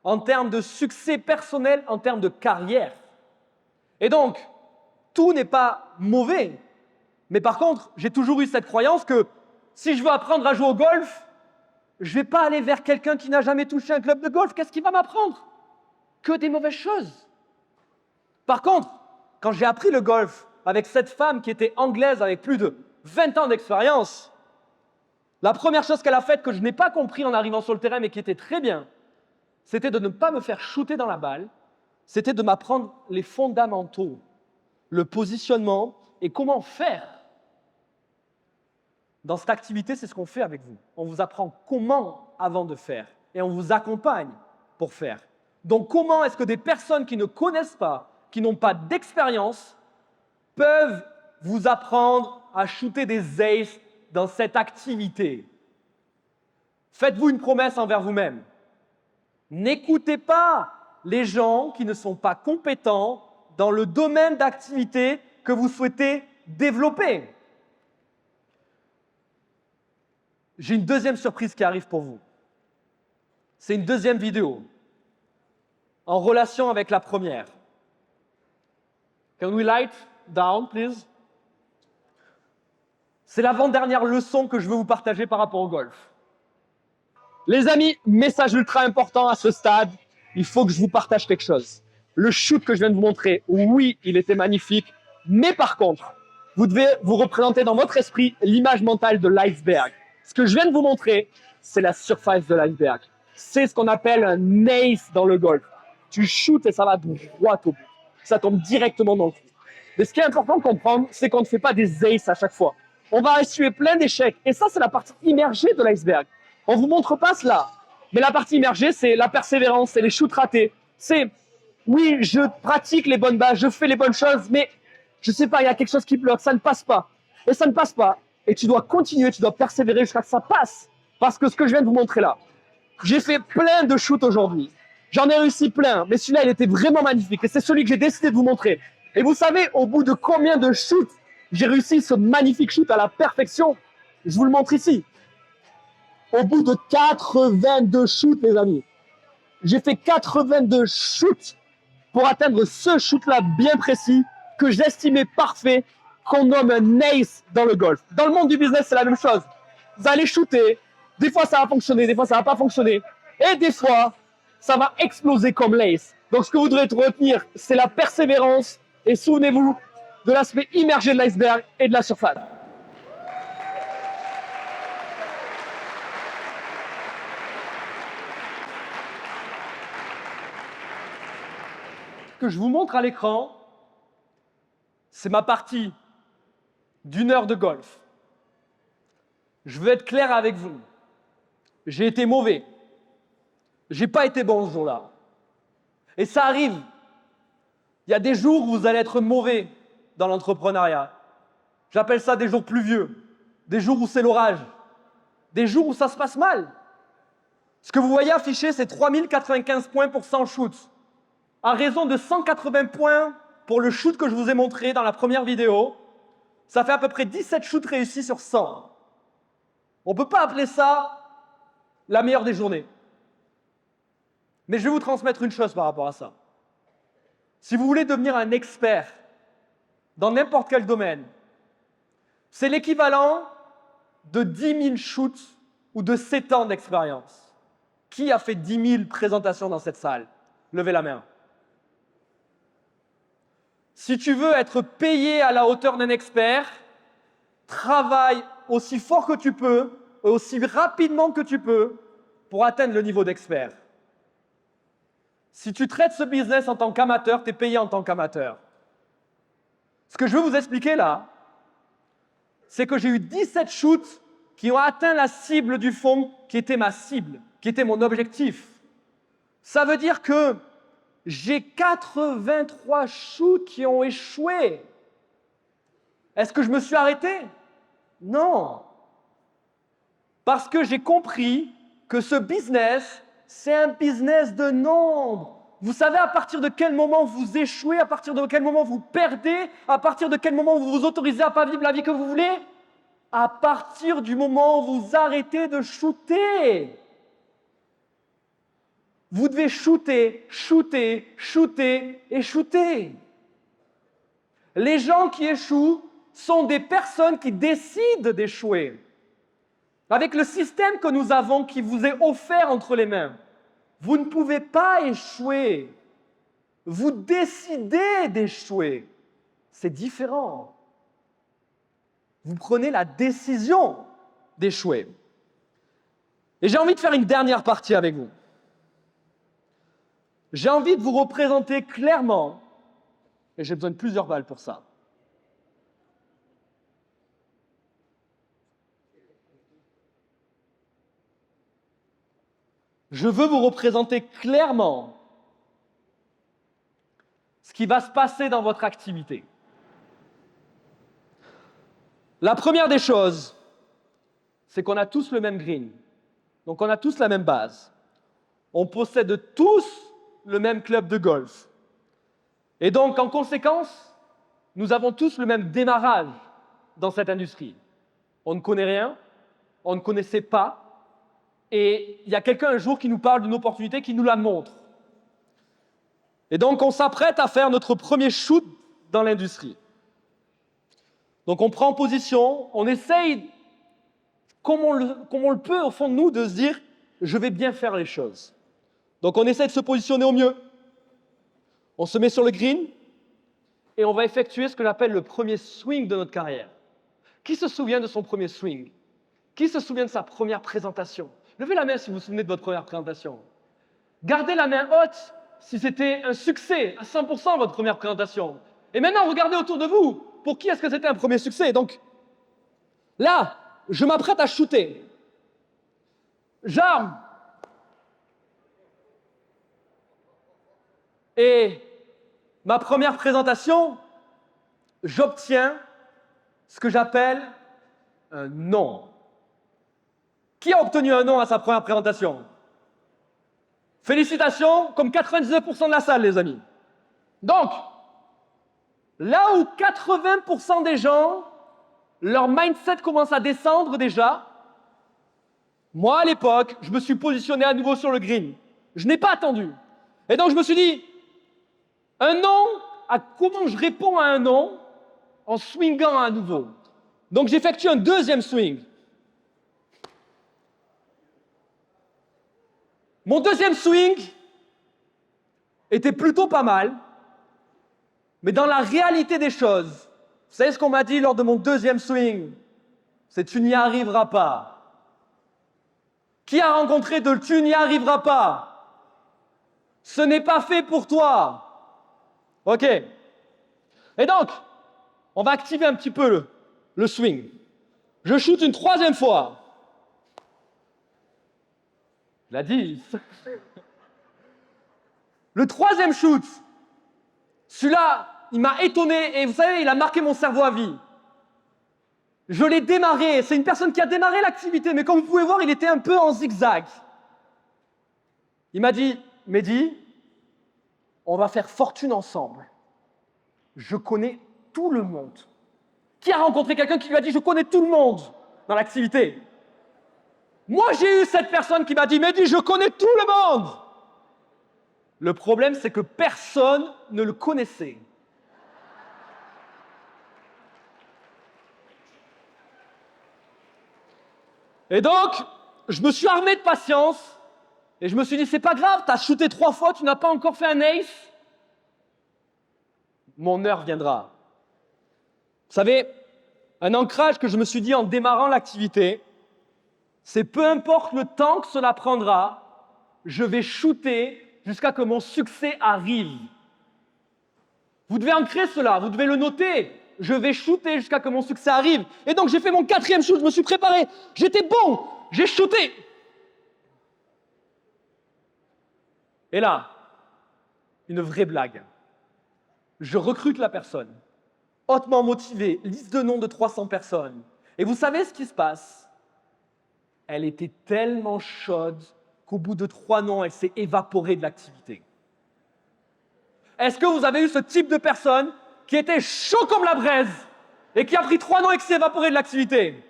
en termes de succès personnel, en termes de carrière. Et donc, tout n'est pas mauvais. Mais par contre, j'ai toujours eu cette croyance que si je veux apprendre à jouer au golf, je ne vais pas aller vers quelqu'un qui n'a jamais touché un club de golf. Qu'est-ce qu'il va m'apprendre? Que des mauvaises choses. Par contre, quand j'ai appris le golf avec cette femme qui était anglaise avec plus de 20 ans d'expérience, la première chose qu'elle a faite que je n'ai pas compris en arrivant sur le terrain mais qui était très bien, c'était de ne pas me faire shooter dans la balle, c'était de m'apprendre les fondamentaux, le positionnement et comment faire. Dans cette activité, c'est ce qu'on fait avec vous. On vous apprend comment avant de faire et on vous accompagne pour faire. Donc, comment est-ce que des personnes qui ne connaissent pas, qui n'ont pas d'expérience, peuvent vous apprendre à shooter des aces dans cette activité? Faites-vous une promesse envers vous-même. N'écoutez pas les gens qui ne sont pas compétents dans le domaine d'activité que vous souhaitez développer. J'ai une deuxième surprise qui arrive pour vous. C'est une deuxième vidéo en relation avec la première. Can we light down, please? C'est l'avant-dernière leçon que je veux vous partager par rapport au golf. Les amis, message ultra important à ce stade, il faut que je vous partage quelque chose. Le shoot que je viens de vous montrer, oui, il était magnifique, mais par contre, vous devez vous représenter dans votre esprit l'image mentale de l'iceberg. Ce que je viens de vous montrer, c'est la surface de l'iceberg. C'est ce qu'on appelle un ace dans le golf. Tu shootes et ça va droit au but. Ça tombe directement dans le trou. Mais ce qui est important de comprendre, c'est qu'on ne fait pas des aces à chaque fois. On va essuyer plein d'échecs. Et ça, c'est la partie immergée de l'iceberg. On ne vous montre pas cela. Mais la partie immergée, c'est la persévérance, c'est les shoots ratés. C'est, oui, je pratique les bonnes bases, je fais les bonnes choses, mais je ne sais pas, il y a quelque chose qui bloque, ça ne passe pas. Et ça ne passe pas. Et tu dois continuer, tu dois persévérer jusqu'à ce que ça passe. Parce que ce que je viens de vous montrer là, j'ai fait plein de shoots aujourd'hui. J'en ai réussi plein, mais celui-là, il était vraiment magnifique. Et c'est celui que j'ai décidé de vous montrer. Et vous savez, au bout de combien de shoots j'ai réussi ce magnifique shoot à la perfection? Je vous le montre ici. Au bout de 82 shoots, les amis. J'ai fait 82 shoots pour atteindre ce shoot-là bien précis que j'estimais parfait, qu'on nomme un ace dans le golf. Dans le monde du business, c'est la même chose. Vous allez shooter, des fois ça va fonctionner, des fois ça va pas fonctionner, et des fois, ça va exploser comme l'ace. Donc ce que vous devrez retenir, c'est la persévérance, et souvenez-vous, de l'aspect immergé de l'iceberg et de la surface. Ce que je vous montre à l'écran, c'est ma partie d'1 heure de golf. Je veux être clair avec vous. J'ai été mauvais. J'ai pas été bon ce jour-là. Et ça arrive. Il y a des jours où vous allez être mauvais dans l'entrepreneuriat. J'appelle ça des jours pluvieux, des jours où c'est l'orage, des jours où ça se passe mal. Ce que vous voyez affiché, c'est 3095 points pour 100 shoots. À raison de 180 points pour le shoot que je vous ai montré dans la première vidéo, ça fait à peu près 17 shoots réussis sur 100. On ne peut pas appeler ça la meilleure des journées. Mais je vais vous transmettre une chose par rapport à ça. Si vous voulez devenir un expert dans n'importe quel domaine, c'est l'équivalent de 10 000 shoots ou de 7 ans d'expérience. Qui a fait 10 000 présentations dans cette salle? Levez la main. Si tu veux être payé à la hauteur d'un expert, travaille aussi fort que tu peux, et aussi rapidement que tu peux, pour atteindre le niveau d'expert. Si tu traites ce business en tant qu'amateur, tu es payé en tant qu'amateur. Ce que je veux vous expliquer là, c'est que j'ai eu 17 shoots qui ont atteint la cible du fond, qui était ma cible, qui était mon objectif. Ça veut dire que j'ai 83 shoots qui ont échoué. Est-ce que je me suis arrêté? Non. Parce que j'ai compris que ce business, c'est un business de nombre. Vous savez à partir de quel moment vous échouez, à partir de quel moment vous perdez, à partir de quel moment vous vous autorisez à ne pas vivre la vie que vous voulez? À partir du moment où vous arrêtez de shooter. Vous devez shooter, shooter, shooter et shooter. Les gens qui échouent sont des personnes qui décident d'échouer. Avec le système que nous avons qui vous est offert entre les mains, vous ne pouvez pas échouer. Vous décidez d'échouer. C'est différent. Vous prenez la décision d'échouer. Et j'ai envie de faire une dernière partie avec vous. J'ai envie de vous représenter clairement, et j'ai besoin de plusieurs balles pour ça. Je veux vous représenter clairement ce qui va se passer dans votre activité. La première des choses, c'est qu'on a tous le même green. Donc on a tous la même base. On possède tous le même club de golf. Et donc, en conséquence, nous avons tous le même démarrage dans cette industrie. On ne connaît rien, on ne connaissait pas, et il y a quelqu'un un jour qui nous parle d'une opportunité, qui nous la montre. Et donc, on s'apprête à faire notre premier shoot dans l'industrie. Donc, on prend position, on essaye, comme on le peut au fond de nous, de se dire « je vais bien faire les choses ». Donc, on essaie de se positionner au mieux. On se met sur le green et on va effectuer ce que j'appelle le premier swing de notre carrière. Qui se souvient de son premier swing? Qui se souvient de sa première présentation? Levez la main si vous vous souvenez de votre première présentation. Gardez la main haute si c'était un succès à 100% votre première présentation. Et maintenant, regardez autour de vous. Pour qui est-ce que c'était un premier succès? Donc, là, je m'apprête à shooter. J'arme. Et ma première présentation, j'obtiens ce que j'appelle un non. Qui a obtenu un non à sa première présentation? Félicitations, comme 99% de la salle, les amis. Donc, là où 80% des gens, leur mindset commence à descendre déjà, moi, à l'époque, je me suis positionné à nouveau sur le green. Je n'ai pas attendu. Et donc, je me suis dit, un non, comment je réponds à un non? En swingant à nouveau. Donc, j'effectue un deuxième swing. Mon deuxième swing était plutôt pas mal, mais dans la réalité des choses, Vous savez ce qu'on m'a dit lors de mon deuxième swing? C'est tu n'y arriveras pas. Qui a rencontré de tu n'y arriveras pas? Ce n'est pas fait pour toi. OK. Et donc, on va activer un petit peu le swing. Je shoot une troisième fois. La 10. Le troisième shoot, celui-là, il m'a étonné et vous savez, il a marqué mon cerveau à vie. Je l'ai démarré, c'est une personne qui a démarré l'activité, mais comme vous pouvez voir, il était un peu en zigzag. Il m'a dit, Mehdi, on va faire fortune ensemble. Je connais tout le monde. Qui a rencontré quelqu'un qui lui a dit, je connais tout le monde dans l'activité? Moi, j'ai eu cette personne qui m'a dit, Mehdi, je connais tout le monde. Le problème, c'est que personne ne le connaissait. Et donc, je me suis armé de patience et je me suis dit, c'est pas grave, tu as shooté 3 fois, tu n'as pas encore fait un ace. Mon heure viendra. Vous savez, un ancrage que je me suis dit en démarrant l'activité, c'est peu importe le temps que cela prendra, je vais shooter jusqu'à que mon succès arrive. Vous devez ancrer cela, vous devez le noter. Je vais shooter jusqu'à que mon succès arrive. Et donc j'ai fait mon 4e shoot, je me suis préparé, j'étais bon, j'ai shooté. Et là, une vraie blague. Je recrute la personne, hautement motivée, liste de noms de 300 personnes. Et vous savez ce qui se passe? Elle était tellement chaude qu'au bout de 3 noms, elle s'est évaporée de l'activité. Est-ce que vous avez eu ce type de personne qui était chaud comme la braise et qui a pris 3 noms et qui s'est évaporé de l'activité?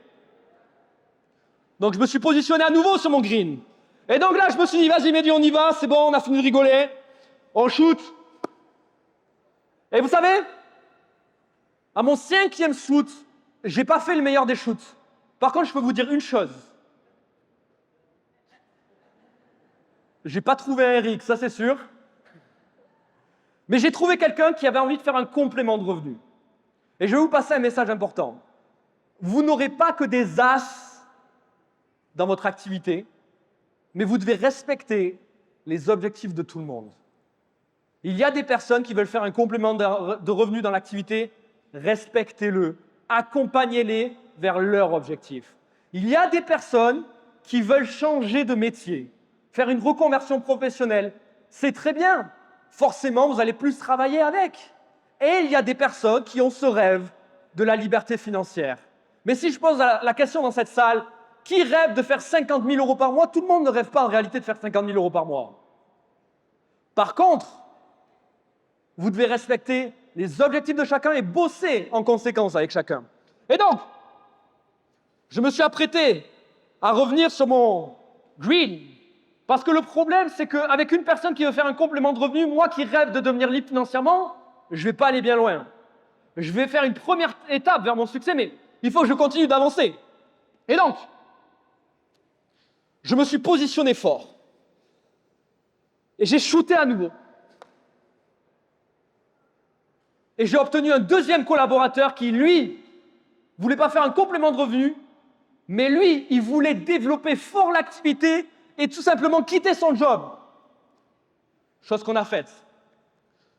Donc je me suis positionné à nouveau sur mon green. Et donc là, je me suis dit, vas-y Mehdi, on y va, c'est bon, on a fini de rigoler, on shoot. Et vous savez, à mon 5e shoot, j'ai pas fait le meilleur des shoots. Par contre, je peux vous dire une chose. J'ai pas trouvé un Eric, ça c'est sûr. Mais j'ai trouvé quelqu'un qui avait envie de faire un complément de revenu. Et je vais vous passer un message important. Vous n'aurez pas que des as dans votre activité, mais vous devez respecter les objectifs de tout le monde. Il y a des personnes qui veulent faire un complément de revenu dans l'activité, respectez-le, accompagnez-les vers leur objectif. Il y a des personnes qui veulent changer de métier, faire une reconversion professionnelle, c'est très bien. Forcément, vous allez plus travailler avec. Et il y a des personnes qui ont ce rêve de la liberté financière. Mais si je pose la question dans cette salle, qui rêve de faire 50 000 € par mois? Tout le monde ne rêve pas en réalité de faire 50 000 € par mois. Par contre, vous devez respecter les objectifs de chacun et bosser en conséquence avec chacun. Et donc, je me suis apprêté à revenir sur mon green. Parce que le problème, c'est qu'avec une personne qui veut faire un complément de revenu, moi qui rêve de devenir libre financièrement, je ne vais pas aller bien loin. Je vais faire une première étape vers mon succès, mais il faut que je continue d'avancer. Et donc, je me suis positionné fort. Et j'ai shooté à nouveau. Et j'ai obtenu un 2e collaborateur qui, lui, ne voulait pas faire un complément de revenu, mais lui, il voulait développer fort l'activité et tout simplement quitter son job. Chose qu'on a faite.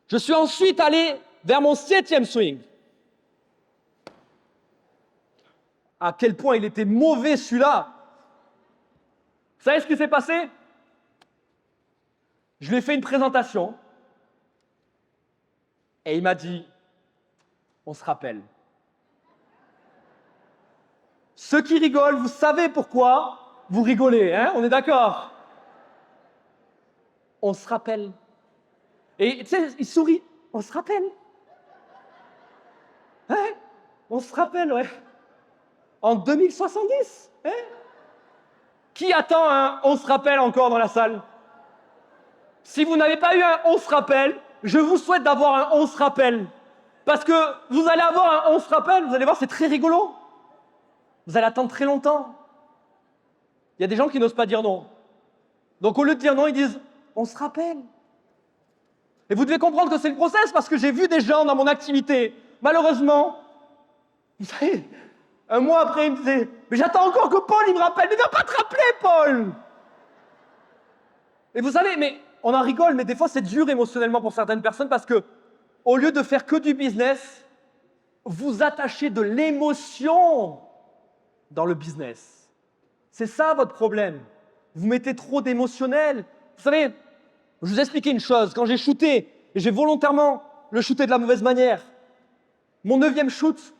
Je suis ensuite allé vers mon 7e swing. À quel point il était mauvais celui-là. Vous savez ce qui s'est passé? Je lui ai fait une présentation et il m'a dit, on se rappelle. Ceux qui rigolent, vous savez pourquoi vous rigolez, hein? On est d'accord? On se rappelle. Et tu sais, il sourit. On se rappelle. Hein? On se rappelle, ouais. En 2070, hein? Qui attend un on se rappelle encore dans la salle? Si vous n'avez pas eu un on se rappelle, je vous souhaite d'avoir un on se rappelle. Parce que vous allez avoir un on se rappelle, vous allez voir, c'est très rigolo. Vous allez attendre très longtemps. Il y a des gens qui n'osent pas dire non. Donc au lieu de dire non, ils disent on se rappelle. Et vous devez comprendre que c'est le process parce que j'ai vu des gens dans mon activité, malheureusement, Vous savez, un mois après, il me disait « Mais j'attends encore que Paul, il me rappelle. » Mais il ne va pas te rappeler, Paul. Et vous savez, mais on en rigole, mais des fois, c'est dur émotionnellement pour certaines personnes parce que, au lieu de faire que du business, vous attachez de l'émotion dans le business. C'est ça votre problème. Vous mettez trop d'émotionnel. Vous savez, je vais vous expliquer une chose. Quand j'ai shooté, et j'ai volontairement le shooté de la mauvaise manière, mon 9e shoot,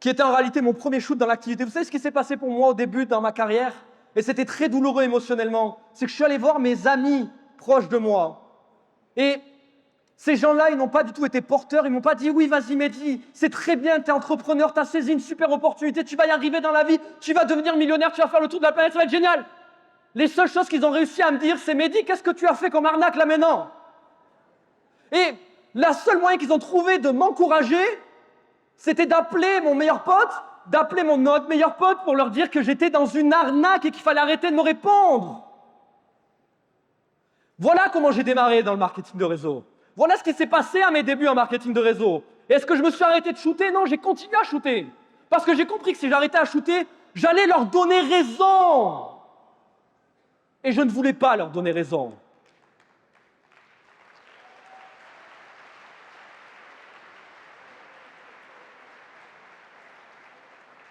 qui était en réalité mon premier shoot dans l'activité, vous savez ce qui s'est passé pour moi au début dans ma carrière? Et c'était très douloureux émotionnellement. C'est que je suis allé voir mes amis proches de moi. Et ces gens-là, ils n'ont pas du tout été porteurs, ils m'ont pas dit « Oui, vas-y Mehdi, c'est très bien, tu es entrepreneur, tu as saisi une super opportunité, tu vas y arriver dans la vie, tu vas devenir millionnaire, tu vas faire le tour de la planète, ça va être génial !» Les seules choses qu'ils ont réussi à me dire, c'est « Mehdi, qu'est-ce que tu as fait comme arnaque là maintenant ?» Et la seule moyen qu'ils ont trouvé de m'encourager, c'était d'appeler mon meilleur pote, d'appeler mon autre meilleur pote pour leur dire que j'étais dans une arnaque et qu'il fallait arrêter de me répondre. Voilà comment j'ai démarré dans le marketing de réseau. Voilà ce qui s'est passé à mes débuts en marketing de réseau. Est-ce que je me suis arrêté de shooter? Non, j'ai continué à shooter. Parce que j'ai compris que si j'arrêtais à shooter, j'allais leur donner raison. Et je ne voulais pas leur donner raison.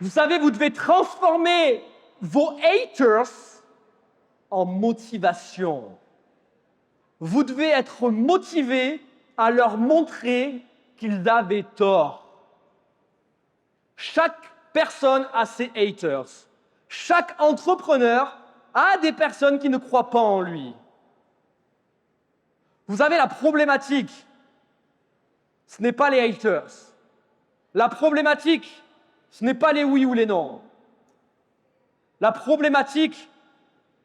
Vous savez, vous devez transformer vos haters en motivation. Vous devez être motivé à leur montrer qu'ils avaient tort. Chaque personne a ses haters. Chaque entrepreneur a des personnes qui ne croient pas en lui. Vous avez la problématique. Ce n'est pas les haters. La problématique, ce n'est pas les oui ou les non. La problématique,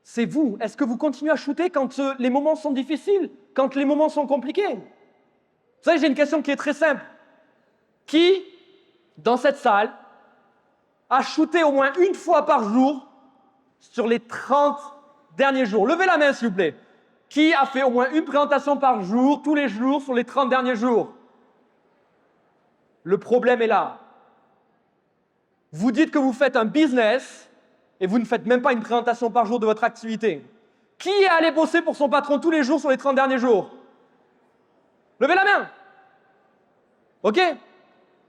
c'est vous. Est-ce que vous continuez à shooter quand les moments sont difficiles, quand les moments sont compliqués? Vous savez, j'ai une question qui est très simple. Qui, dans cette salle, a shooté au moins une fois par jour sur les 30 derniers jours? Levez la main, s'il vous plaît. Qui a fait au moins une présentation par jour, tous les jours, sur les 30 derniers jours? Le problème est là. Vous dites que vous faites un business et vous ne faites même pas une présentation par jour de votre activité. Qui est allé bosser pour son patron tous les jours sur les 30 derniers jours? Levez la main. OK?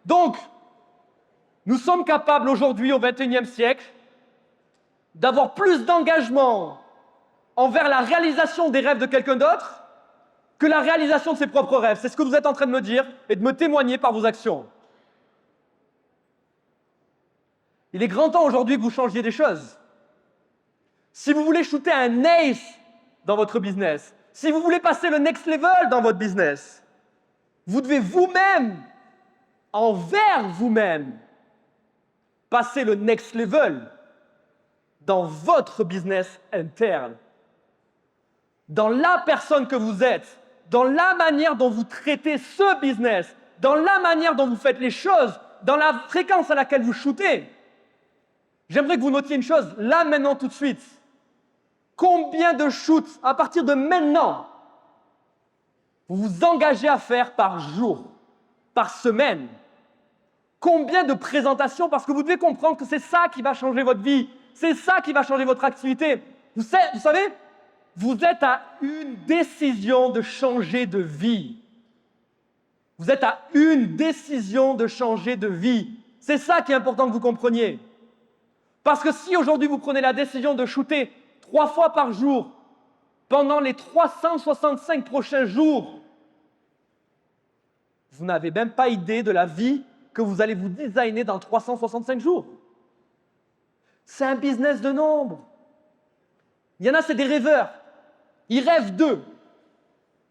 Donc, nous sommes capables aujourd'hui, au XXIe siècle, d'avoir plus d'engagement envers la réalisation des rêves de quelqu'un d'autre que la réalisation de ses propres rêves. C'est ce que vous êtes en train de me dire et de me témoigner par vos actions. Il est grand temps aujourd'hui que vous changiez des choses. Si vous voulez shooter un ace dans votre business, si vous voulez passer le next level dans votre business, vous devez vous-même, envers vous-même, passer le next level dans votre business interne, dans la personne que vous êtes, dans la manière dont vous traitez ce business, dans la manière dont vous faites les choses, dans la fréquence à laquelle vous shootez. J'aimerais que vous notiez une chose, là, maintenant, tout de suite. Combien de shoots, à partir de maintenant, vous vous engagez à faire par jour, par semaine? Combien de présentations? Parce que vous devez comprendre que c'est ça qui va changer votre vie. C'est ça qui va changer votre activité. Vous savez, vous êtes à une décision de changer de vie. Vous êtes à une décision de changer de vie. C'est ça qui est important que vous compreniez. Parce que si aujourd'hui vous prenez la décision de shooter 3 fois par jour pendant les 365 prochains jours, vous n'avez même pas idée de la vie que vous allez vous designer dans 365 jours. C'est un business de nombre. Il y en a, c'est des rêveurs. Ils rêvent d'eux.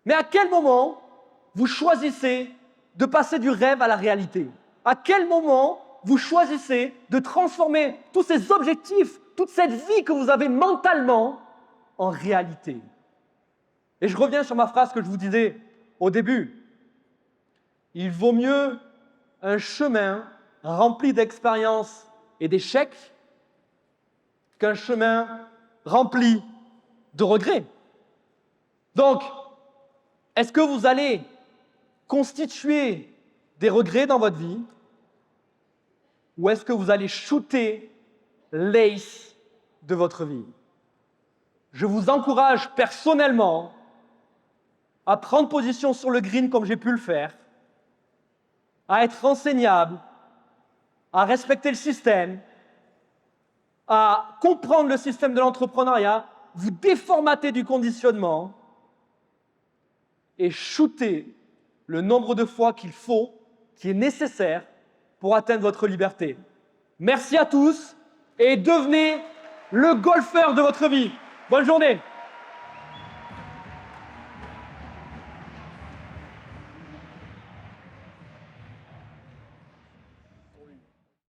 Mais à quel moment vous choisissez de passer du rêve à la réalité? À quel moment vous choisissez de transformer tous ces objectifs, toute cette vie que vous avez mentalement, en réalité? Et je reviens sur ma phrase que je vous disais au début. Il vaut mieux un chemin rempli d'expériences et d'échecs qu'un chemin rempli de regrets. Donc, est-ce que vous allez constituer des regrets dans votre vie ou est-ce que vous allez shooter l'ace de votre vie? Je vous encourage personnellement à prendre position sur le green comme j'ai pu le faire, à être renseignable, à respecter le système, à comprendre le système de l'entrepreneuriat, vous déformater du conditionnement et shooter le nombre de fois qu'il faut, qui est nécessaire pour atteindre votre liberté. Merci à tous et devenez le golfeur de votre vie. Bonne journée.